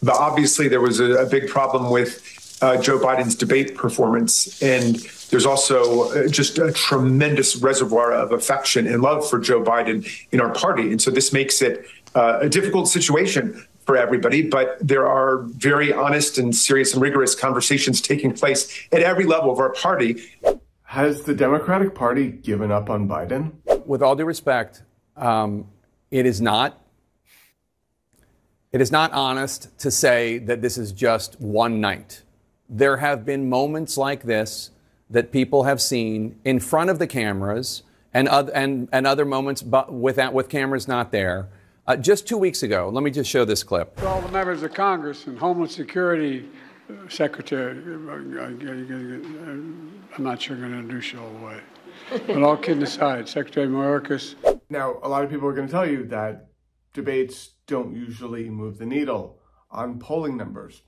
But obviously, there was a big problem with Joe Biden's debate performance. And there's also just a tremendous reservoir of affection and love for Joe Biden in our party. And so this makes it a difficult situation for everybody. But there are very honest and serious and rigorous conversations taking place at every level of our party. Has the Democratic Party given up on Biden? With all due respect, it is not. It is not honest to say that this is just one night. There have been moments like this that people have seen in front of the cameras and other moments with cameras not there. Just 2 weeks ago, let me just show this clip. For all the members of Congress and Homeland Security Secretary, I'm not sure I'm going to introduce you all the way. But all kidding aside, Secretary Mayorkas. Now, a lot of people are going to tell you that debates don't usually move the needle on polling numbers.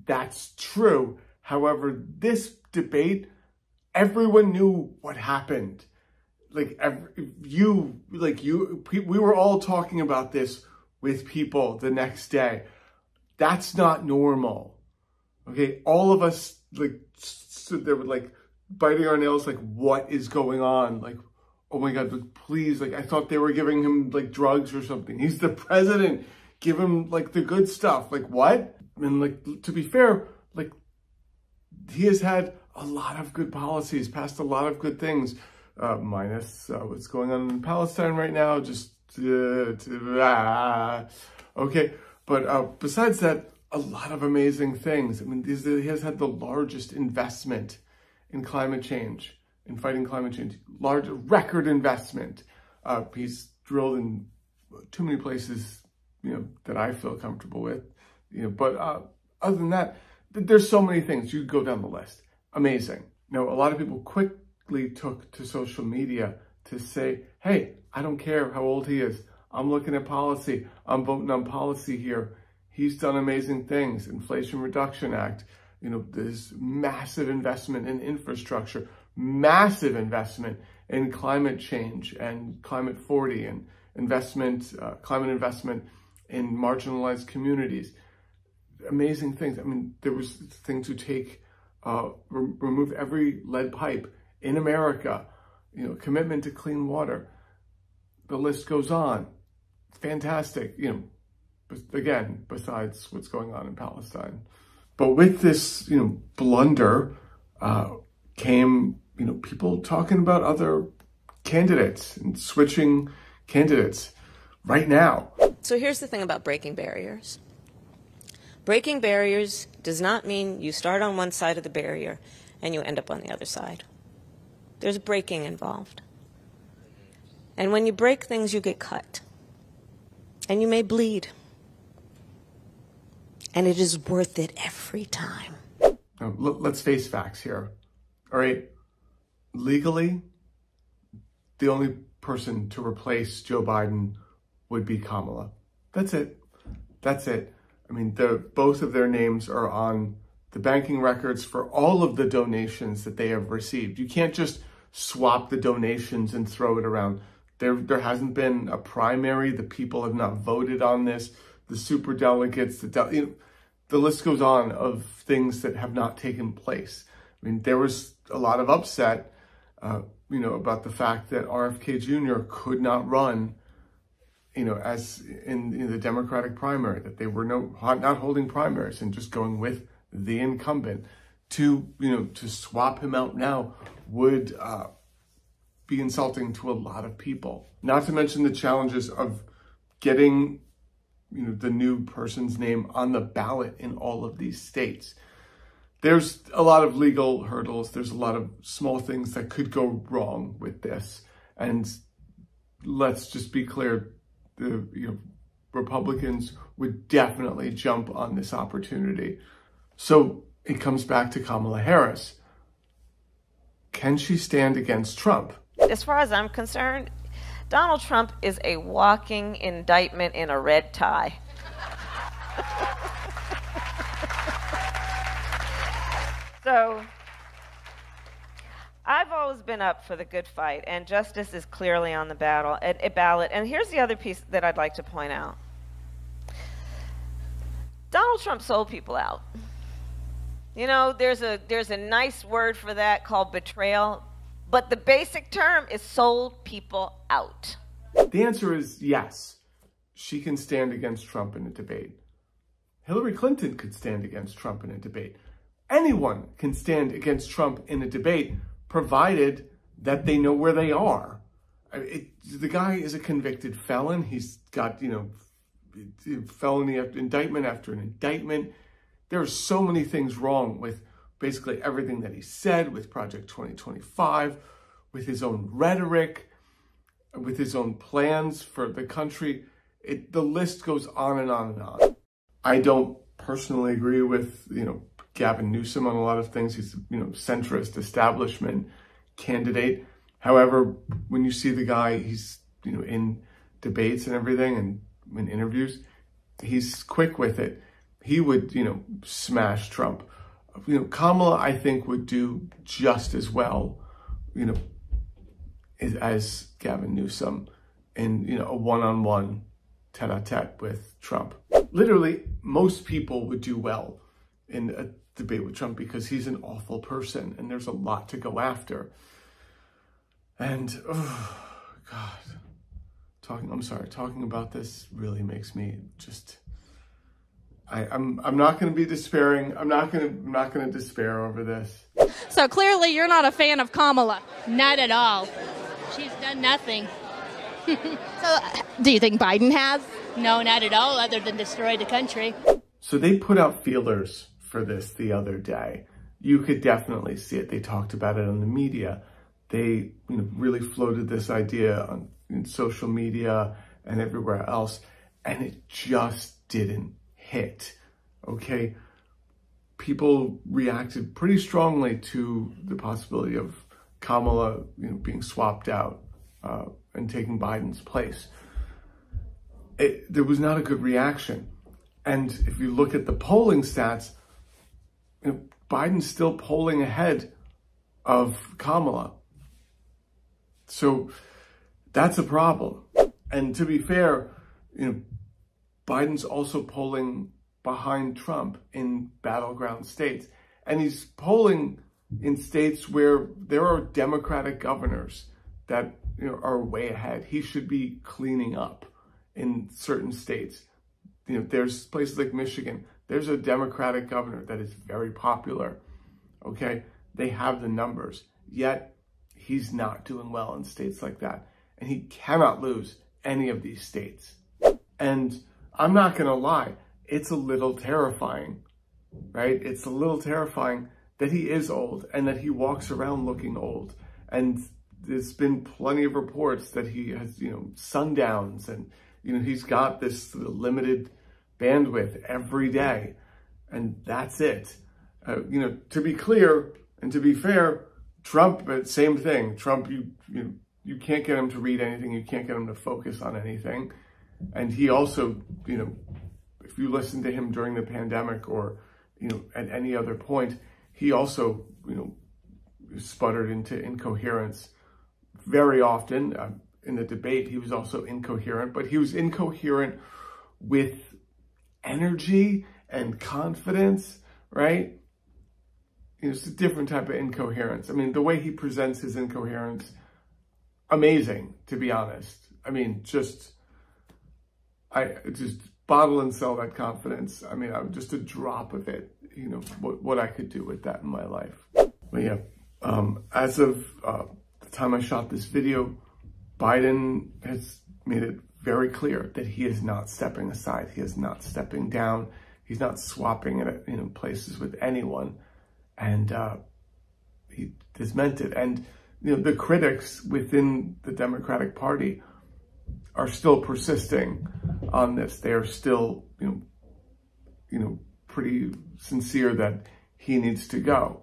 That's true. However, this debate, everyone knew what happened. We were all talking about this with people the next day. That's not normal. Okay, all of us stood there with biting our nails, what is going on? Oh my God, please, I thought they were giving him drugs or something. He's the president. Give him the good stuff. What? And to be fair, he has had a lot of good policies, passed a lot of good things, minus what's going on in Palestine right now. Okay. But besides that, a lot of amazing things. He has had the largest investment in climate change, in fighting climate change, large record investment. He's drilled in too many places, that I feel comfortable with, but other than that, there's so many things. You go down the list. Amazing. Now, a lot of people quickly took to social media to say, hey, I don't care how old he is. I'm looking at policy. I'm voting on policy here. He's done amazing things. Inflation Reduction Act. There's massive investment in infrastructure, massive investment in climate change and Climate 40 and climate investment in marginalized communities. Amazing things. There was things to take, remove every lead pipe in America, commitment to clean water. The list goes on. Fantastic, again, besides what's going on in Palestine. But with this, blunder came, people talking about other candidates and switching candidates right now. So here's the thing about breaking barriers. Breaking barriers does not mean you start on one side of the barrier and you end up on the other side. There's breaking involved. And when you break things, you get cut. And you may bleed. And it is worth it every time. Now, let's face facts here. All right. Legally, the only person to replace Joe Biden would be Kamala. That's it. That's it. Both of their names are on the banking records for all of the donations that they have received. You can't just swap the donations and throw it around. There hasn't been a primary. The people have not voted on this. The superdelegates, the list goes on of things that have not taken place. There was a lot of upset, about the fact that RFK Jr. could not run, as in the Democratic primary, that they were not holding primaries and just going with the incumbent. To swap him out now would be insulting to a lot of people. Not to mention the challenges of getting, the new person's name on the ballot in all of these states. There's a lot of legal hurdles. There's a lot of small things that could go wrong with this. And let's just be clear, the Republicans would definitely jump on this opportunity. So it comes back to Kamala Harris. Can she stand against Trump? As far as I'm concerned, Donald Trump is a walking indictment in a red tie. So, I've always been up for the good fight, and justice is clearly on the ballot. And here's the other piece that I'd like to point out. Donald Trump sold people out. You know, there's a nice word for that called betrayal, but the basic term is sold people out. The answer is yes. She can stand against Trump in a debate. Hillary Clinton could stand against Trump in a debate. Anyone can stand against Trump in a debate, provided that they know where they are. The guy is a convicted felon. He's got, felony after indictment after an indictment. There are so many things wrong with basically everything that he said, with Project 2025, with his own rhetoric, with his own plans for the country. The list goes on and on and on. I don't personally agree with, Gavin Newsom on a lot of things. He's, centrist establishment candidate. However, when you see the guy, he's, in debates and everything and in interviews, he's quick with it. He would, smash Trump. Kamala, I think, would do just as well, as Gavin Newsom in, a one-on-one tete-a-tete with Trump. Literally, most people would do well in a debate with Trump because he's an awful person and there's a lot to go after. And, oh, God, talking about this really makes me just, I'm not going to be despairing. I'm not going to despair over this. So clearly you're not a fan of Kamala. Not at all. She's done nothing. So do you think Biden has? No, not at all, other than destroy the country. So they put out feelers for this the other day. You could definitely see it. They talked about it on the media. They really floated this idea in social media and everywhere else, and it just didn't hit, okay? People reacted pretty strongly to the possibility of Kamala being swapped out and taking Biden's place. There was not a good reaction. And if you look at the polling stats, Biden's still polling ahead of Kamala. So that's a problem. And to be fair, Biden's also polling behind Trump in battleground states. And he's polling in states where there are Democratic governors that are way ahead. He should be cleaning up in certain states. There's places like Michigan. There's a Democratic governor that is very popular, okay? They have the numbers, yet he's not doing well in states like that. And he cannot lose any of these states. And I'm not gonna lie, it's a little terrifying, right? It's a little terrifying that he is old and that he walks around looking old. And there's been plenty of reports that he has, sundowns and, he's got this limited bandwidth every day, and that's it. To be clear and to be fair, Trump, same thing. Trump, you can't get him to read anything. You can't get him to focus on anything. And he also, if you listen to him during the pandemic or, at any other point, he also, sputtered into incoherence very often. In the debate, he was also incoherent, but he was incoherent with energy and confidence, right? It's a different type of incoherence. I mean, the way he presents his incoherence, amazing, to be honest. I mean, just bottle and sell that confidence. I mean, just a drop of it, what I could do with that in my life. But yeah, as of the time I shot this video, Biden has made it very clear that he is not stepping aside. He is not stepping down. He's not swapping it, places with anyone. And he has meant it. And, the critics within the Democratic Party are still persisting on this. They are still, pretty sincere that he needs to go.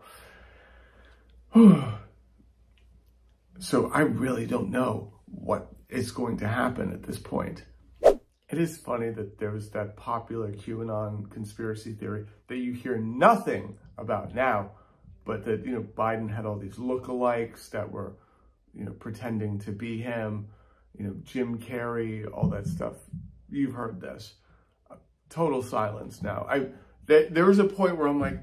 So I really don't know what is going to happen at this point. It is funny that there was that popular QAnon conspiracy theory that you hear nothing about now, but that, Biden had all these lookalikes that were, pretending to be him, Jim Carrey, all that stuff. You've heard this. total silence now. There was a point where I'm like,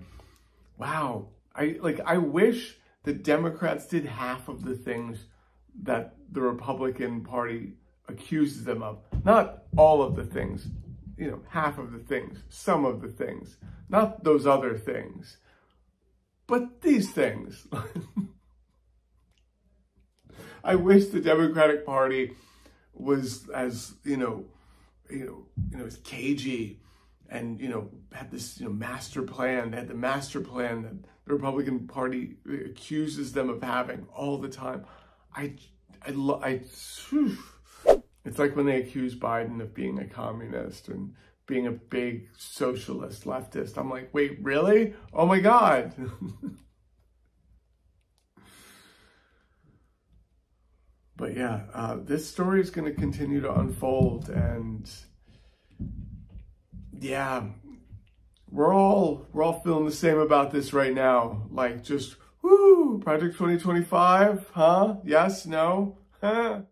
wow, I wish the Democrats did half of the things that the Republican Party accuses them of. Not all of the things, half of the things, some of the things, not those other things, but these things. I wish the Democratic Party was as, as cagey and, had this, master plan. They had the master plan that the Republican Party accuses them of having all the time. It's like when they accuse Biden of being a communist and being a big socialist leftist. I'm like, wait, really? Oh my God. But yeah, this story is going to continue to unfold, and yeah, we're all feeling the same about this right now. Like, just woo, Project 2025, huh? Yes, no, huh?